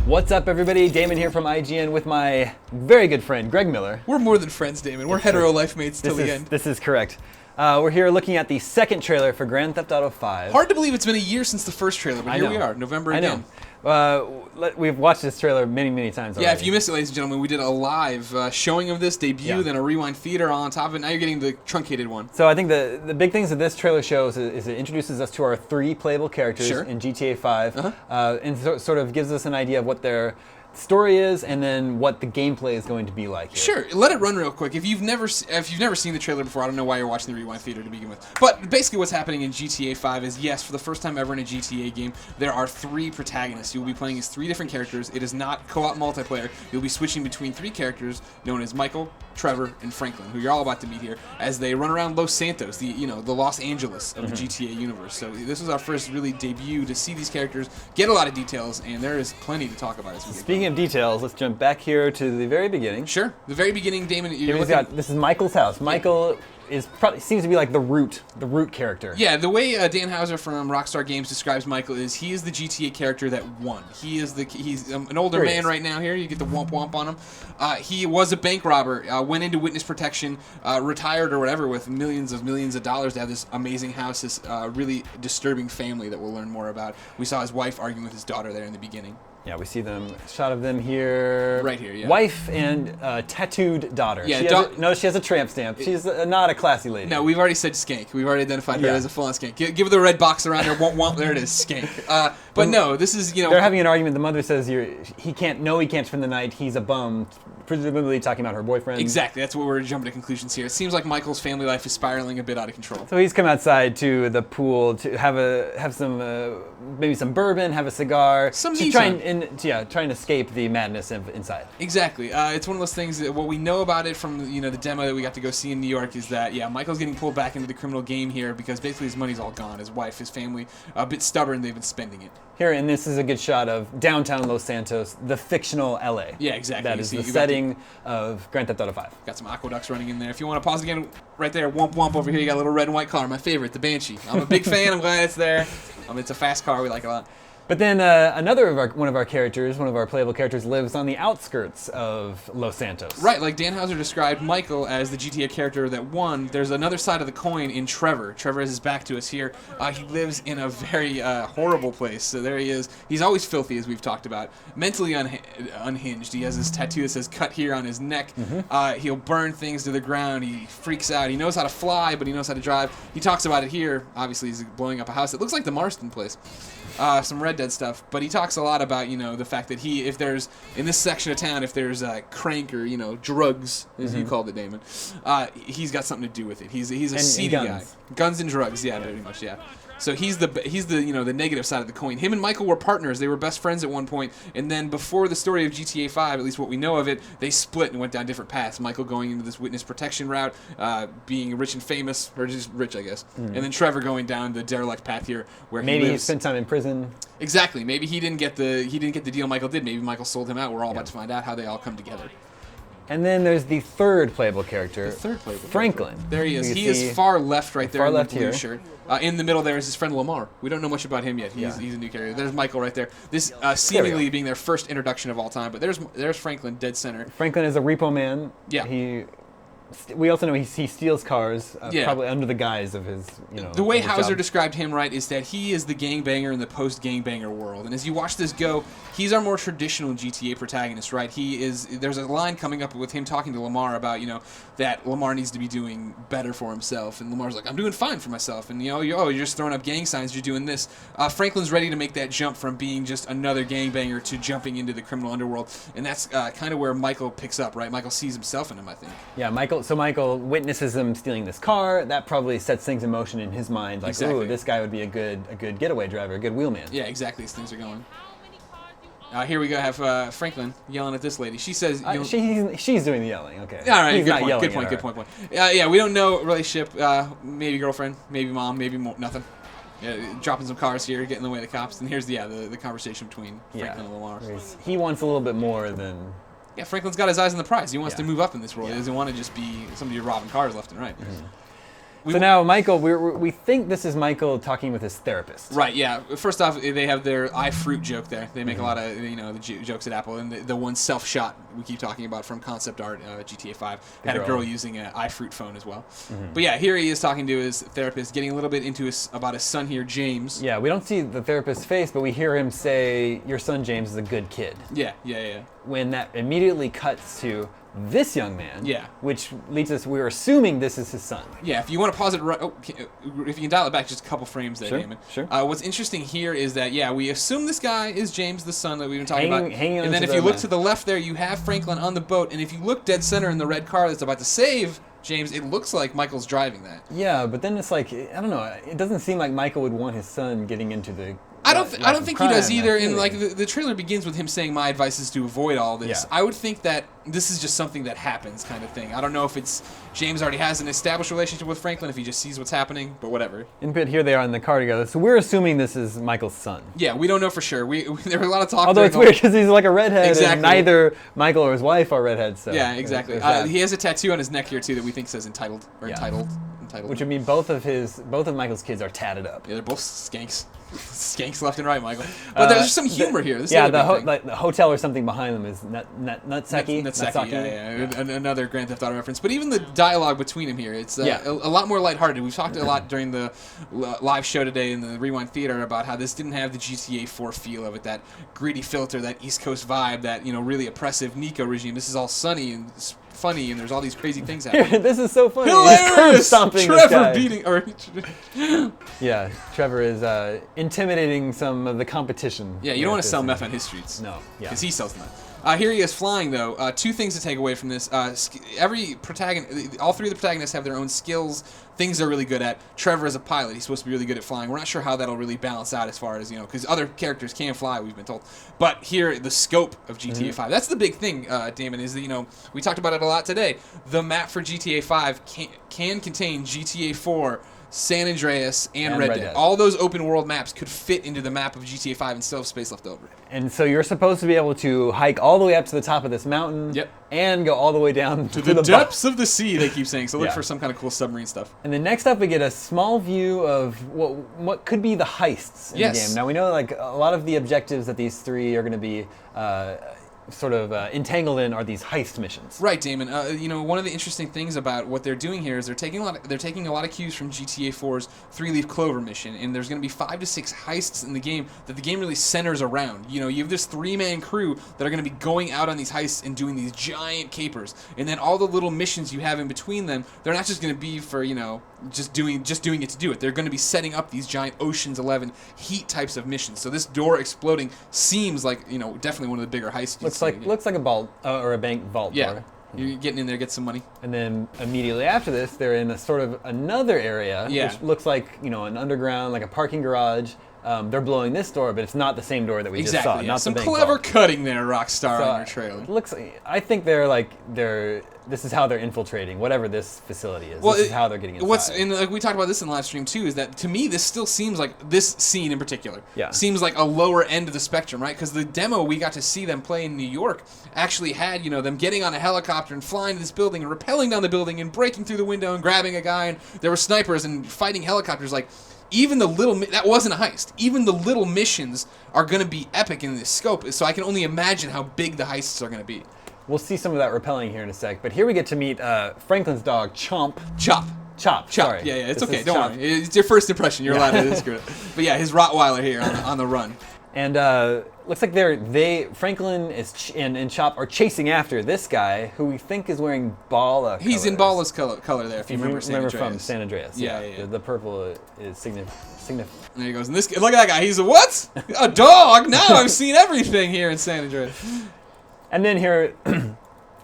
What's up, everybody? Damon here from IGN with my very good friend, Greg Miller. We're more than friends, Damon. We're hetero life mates till the end. This is correct. We're here looking at the second trailer for Grand Theft Auto 5. Hard to believe it's been a year since the first trailer, but here we are, November again. We've watched this trailer many, many times already. Yeah, if you missed it, ladies and gentlemen, we did a live showing of this debut, then a rewind theater all on top of it. Now you're getting the truncated one. So I think the big things that this trailer shows is it introduces us to our 3 playable characters in GTA 5, and sort of gives us an idea of what their story is, and then what the gameplay is going to be like here. Sure, let it run real quick. If you've never seen the trailer before, I don't know why you're watching the rewind theater to begin with. But basically, what's happening in GTA 5 is, yes, for the first time ever in a GTA game, there are 3 protagonists. You will be playing as 3 different characters. It is not co-op multiplayer. You'll be switching between 3 characters known as Michael, Trevor, and Franklin, who you're all about to meet here, as they run around Los Santos, the Los Angeles of the GTA universe. So this was our first really debut to see these characters, get a lot of details, and there is plenty to talk about as we get Speaking of details, let's jump back here to the very beginning. Sure, the very beginning, Damon. This is Michael's house. Michael seems to be like the root character. Yeah, the way Dan Houser from Rockstar Games describes Michael is he is the GTA character that won. He's an older man right now here. You get the womp womp on him. He was a bank robber, went into witness protection, retired or whatever with millions of dollars to have this amazing house, this really disturbing family that we'll learn more about. We saw his wife arguing with his daughter there in the beginning. Yeah, we see shot of them here. Right here, yeah. Wife and tattooed daughter. Yeah, she has a tramp stamp. She's not a classy lady. No, we've already said skank. We've already identified her as a full-on skank. Give her the red box around her. Womp, there it is, skank. But no, this is, They're having an argument. The mother says he can't spend the night. He's a bum. Presumably talking about her boyfriend. Exactly. That's what we're jumping to conclusions here. It seems like Michael's family life is spiraling a bit out of control. So he's come outside to the pool to have some maybe some bourbon, have a cigar. Trying to escape the madness inside. Exactly. It's one of those things that what we know about it from the demo that we got to go see in New York is that Michael's getting pulled back into the criminal game here because basically his money's all gone. His wife, his family, a bit stubborn. They've been spending it. Here, and this is a good shot of downtown Los Santos, the fictional LA. Yeah, exactly. That is the setting of Grand Theft Auto 5. Got some aqueducts running in there. If you want to pause again, right there, womp womp over here, you got a little red and white car, my favorite, the Banshee. I'm a big fan. I'm glad it's there. It's a fast car. We like it a lot. But then one of our playable characters lives on the outskirts of Los Santos. Right, like Dan Houser described Michael as the GTA character that won. There's another side of the coin in Trevor. Trevor has his back to us here. He lives in a very horrible place. So there he is. He's always filthy, as we've talked about. Mentally unhinged. He has this tattoo that says "cut here" on his neck. He'll burn things to the ground. He freaks out. He knows how to fly, but he knows how to drive. He talks about it here. Obviously, he's blowing up a house. It looks like the Marston place. Some Red Dead stuff, but he talks a lot about the fact that if there's in this section of town, if there's crank or drugs, as you called it, Damon, he's got something to do with it. He's a seedy guy, guns and drugs, pretty much, So he's the negative side of the coin. Him and Michael were partners. They were best friends at one point, and then before the story of GTA 5, at least what we know of it, they split and went down different paths. Michael going into this witness protection route, being rich and famous, or just rich, I guess, and then Trevor going down the derelict path here, where he spent time in prison. Exactly. Maybe he didn't get the deal Michael did. Maybe Michael sold him out. We're all about to find out how they all come together. And then there's the third playable character, Franklin. There he is. He is far left right there in the blue shirt. In the middle there is his friend Lamar. We don't know much about him yet. He's a new character. There's Michael right there. This seemingly being their first introduction of all time. But there's Franklin, dead center. Franklin is a repo man. Yeah. We also know he steals cars, probably under the guise of his, The way Houser described him, right, is that he is the gangbanger in the post-gangbanger world. And as you watch this go, he's our more traditional GTA protagonist, right? There's a line coming up with him talking to Lamar about, that Lamar needs to be doing better for himself. And Lamar's like, I'm doing fine for myself. And, you're just throwing up gang signs, you're doing this. Franklin's ready to make that jump from being just another gangbanger to jumping into the criminal underworld. And that's kind of where Michael picks up, right? Michael sees himself in him, I think. Yeah, Michael witnesses him stealing this car. That probably sets things in motion in his mind. Like, ooh, this guy would be a good getaway driver, a good wheelman. Yeah, exactly. These things are going. Here we go. Have Franklin yelling at this lady. She says, she's doing the yelling. Okay. All right. Good point. Yeah. We don't know relationship. Maybe girlfriend. Maybe mom. Maybe nothing. Dropping some cars here, getting in the way of the cops. And here's the conversation between Franklin and Lamar. He wants a little bit more than. Yeah, Franklin's got his eyes on the prize. He wants to move up in this world. He doesn't want to just be somebody robbing cars left and right. So now Michael, we think this is Michael talking with his therapist. Right, yeah. First off, they have their iFruit joke there. They make a lot of, the jokes at Apple. And the one self-shot we keep talking about from concept art, GTA 5, had a girl using an iFruit phone as well. But yeah, here he is talking to his therapist, getting a little bit into about his son here, James. Yeah, we don't see the therapist's face, but we hear him say, your son James is a good kid. Yeah. When that immediately cuts to this young man, yeah, which leads us, we're assuming this is his son. Yeah, if you want to pause it, if you can dial it back just a couple frames there, Damon. Sure. What's interesting here is that, yeah, we assume this guy is James, the son that we've been talking about. And then if you look to the left there, you have Franklin on the boat, and if you look dead center in the red car that's about to save James, it looks like Michael's driving that. Yeah, but then it's like, I don't know, it doesn't seem like Michael would want his son getting into the... I don't think he does either. And like the trailer begins with him saying, "My advice is to avoid all this." Yeah. I would think that this is just something that happens, kind of thing. I don't know if it's James already has an established relationship with Franklin, if he just sees what's happening, but whatever. And but here they are in the car together, so we're assuming this is Michael's son. Yeah, we don't know for sure. There were a lot of talk. Although it's weird because he's like a redhead, and neither Michael or his wife are redheads. So yeah, exactly. He has a tattoo on his neck here too that we think says "entitled" or "entitled." Which would mean both of Michael's kids are tatted up. Yeah, they're both skanks. Skanks left and right, Michael. But there's some humor here. This the hotel or something behind them is Nutseki. Yeah. Another Grand Theft Auto reference. But even the dialogue between them here, it's a lot more lighthearted. We've talked a lot during the live show today in the Rewind Theater about how this didn't have the GTA 4 feel of it, that gritty filter, that East Coast vibe, that really oppressive Nico regime. This is all sunny and funny, and there's all these crazy things happening. This is so funny. Hilarious! Trevor beating... Yeah, Trevor is intimidating some of the competition. Yeah, you don't want to sell meth on his streets. No, because he sells meth. Here he is flying, though. Two things to take away from this. Every protagonist, all three of the protagonists have their own skills, things they're really good at. Trevor is a pilot. He's supposed to be really good at flying. We're not sure how that'll really balance out as far as, because other characters can fly, we've been told. But here, the scope of GTA 5. That's the big thing, Damon, is that, we talked about it a lot today. The map for GTA 5 can contain GTA 4, San Andreas, and Red Dead. All those open world maps could fit into the map of GTA 5 and still have space left over. And so you're supposed to be able to hike all the way up to the top of this mountain and go all the way down to the depths of the sea, they keep saying. So look for some kind of cool submarine stuff. And then next up we get a small view of what could be the heists in the game. Now we know like a lot of the objectives that these three are going to be sort of entangled in are these heist missions. Right, Damon. One of the interesting things about what they're doing here is they're taking a lot of cues from GTA 4's Three-Leaf Clover mission, and there's going to be 5 to 6 heists in the game that the game really centers around. You have this 3-man crew that are going to be going out on these heists and doing these giant capers, and then all the little missions you have in between them, they're not just going to be for just doing it to do it. They're going to be setting up these giant Ocean's 11 heat types of missions. So this door exploding seems like definitely one of the bigger heists. Looks like a vault or a bank vault door. You're getting in there, get some money. And then immediately after this, they're in a sort of another area, which looks like an underground, like a parking garage. They're blowing this door, but it's not the same door that we just saw. Not some clever cutting there, Rockstar, on your trailer. I think this is how they're infiltrating whatever this facility is. This is how they're getting inside. We talked about this in the live stream too, is that to me this still seems like, this scene in particular, seems like a lower end of the spectrum, right? Because the demo we got to see them play in New York actually had them getting on a helicopter and flying to this building and rappelling down the building and breaking through the window and grabbing a guy, and there were snipers and fighting helicopters. Even that wasn't a heist. Even the little missions are going to be epic in this scope, so I can only imagine how big the heists are going to be. We'll see some of that rappelling here in a sec, but here we get to meet Franklin's dog, Chop. Sorry. Yeah, it's okay. Don't worry. It's your first impression. You're allowed to screw it. But yeah, his Rottweiler here on the run. And looks like Franklin and Chop are chasing after this guy who we think is wearing Bala colors. He's in Bala's color there, if you remember San Andreas. From San Andreas. Yeah. The purple is significant. There he goes. And look at that guy. He's a what? A dog? Now I've seen everything here in San Andreas. And then here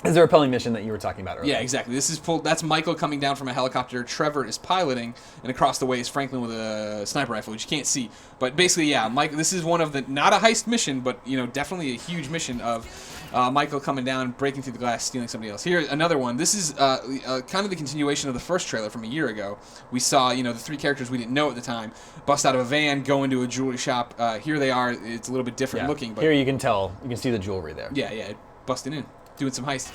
is the rappelling mission that you were talking about earlier. Yeah, exactly. That's Michael coming down from a helicopter. Trevor is piloting, and across the way is Franklin with a sniper rifle, which you can't see. But basically, this is one of the, not a heist mission, but definitely a huge mission of Michael coming down, breaking through the glass, stealing somebody else. Here, another one. This is kind of the continuation of the first trailer from a year ago. We saw, the 3 characters we didn't know at the time bust out of a van, go into a jewelry shop. Here they are. It's a little bit different looking. But here you can see the jewelry there. Yeah, busting in. doing some heists.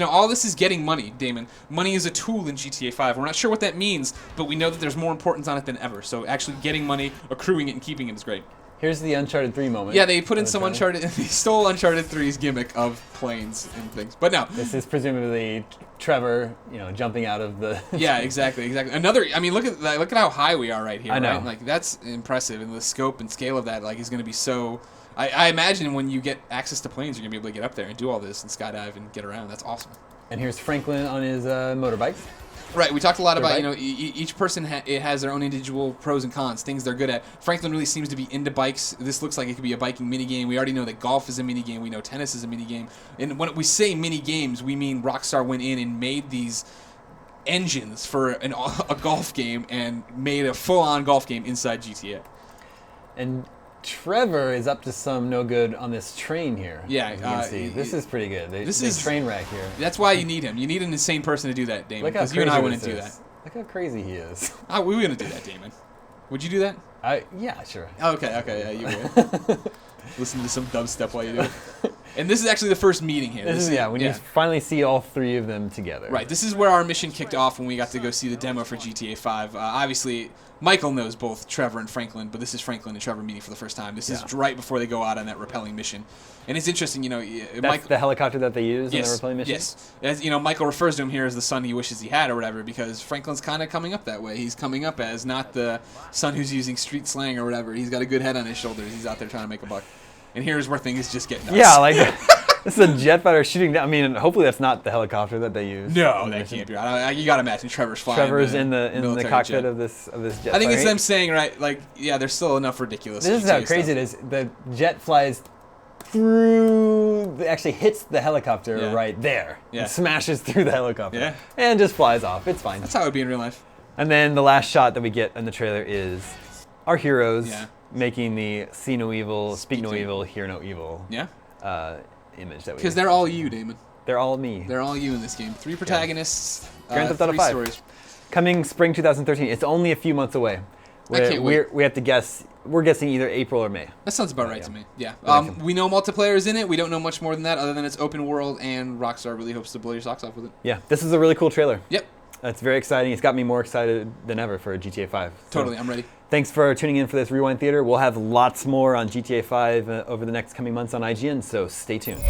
All this is getting money, Damon. Money is a tool in GTA 5. We're not sure what that means, but we know that there's more importance on it than ever. So actually getting money, accruing it, and keeping it is great. Here's the Uncharted 3 moment. Yeah, they put in some Uncharted. They stole Uncharted 3's gimmick of planes and things. But no. This is presumably Trevor, jumping out of the. Yeah, exactly. Another. I mean, look at how high we are right here. I know. Right? Like that's impressive, and the scope and scale of that, like, is going to be so. I imagine when you get access to planes, you're going to be able to get up there and do all this and skydive and get around. That's awesome. And here's Franklin on his motorbikes. Right, we talked a lot about, each person has their own individual pros and cons, things they're good at. Franklin really seems to be into bikes. This looks like it could be a biking minigame. We already know that golf is a minigame. We know tennis is a minigame. And when we say minigames, we mean Rockstar went in and made these engines for a golf game and made a full-on golf game inside GTA. And Trevor is up to some no good on this train here. Yeah, as you can see. This is pretty good. This is train wreck here. That's why you need him. You need an insane person to do that, Damon. Because you and I wouldn't do that. Look how crazy he is. We wouldn't do that, Damon. Would you do that? Yeah, sure. Okay, yeah, you would. Listen to some dubstep while you do it. And this is actually the first meeting here. When you finally see all three of them together. Right, this is where our mission kicked off when we got to go see the demo for GTA 5. Obviously, Michael knows both Trevor and Franklin, but this is Franklin and Trevor meeting for the first time. This is right before they go out on that rappelling mission. And it's interesting, That's the helicopter that they use in the rappelling mission? Yes. As, Michael refers to him here as the son he wishes he had or whatever, because Franklin's kind of coming up that way. He's coming up as not the son who's using street slang or whatever. He's got a good head on his shoulders. He's out there trying to make a buck. And here's where things just get nuts. Yeah, like this is a jet fighter shooting down. I mean, hopefully that's not the helicopter that they use. No, that can't be right. You got to imagine Trevor's flying. Trevor's in the cockpit of this jet. I think it's them saying, right, like, yeah, there's still enough ridiculous. This is how crazy it is. The jet flies through, actually hits the helicopter right there. Yeah. Smashes through the helicopter. Yeah. And just flies off. It's fine. That's how it would be in real life. And then the last shot that we get in the trailer is our heroes making the see no evil, speak no evil, hear no evil image that we because they're all you, Damon. They're all me. They're all you in this game. 3 protagonists, Grand Theft Auto 5. Stories. Coming spring 2013. It's only a few months away. I can't wait. We have to guess. We're guessing either April or May. That sounds about right to me. Yeah. We know multiplayer is in it. We don't know much more than that, other than it's open world, and Rockstar really hopes to blow your socks off with it. Yeah. This is a really cool trailer. Yep. It's very exciting. It's got me more excited than ever for GTA 5. Totally, I'm ready. Thanks for tuning in for this Rewind Theater. We'll have lots more on GTA 5 over the next coming months on IGN, so stay tuned.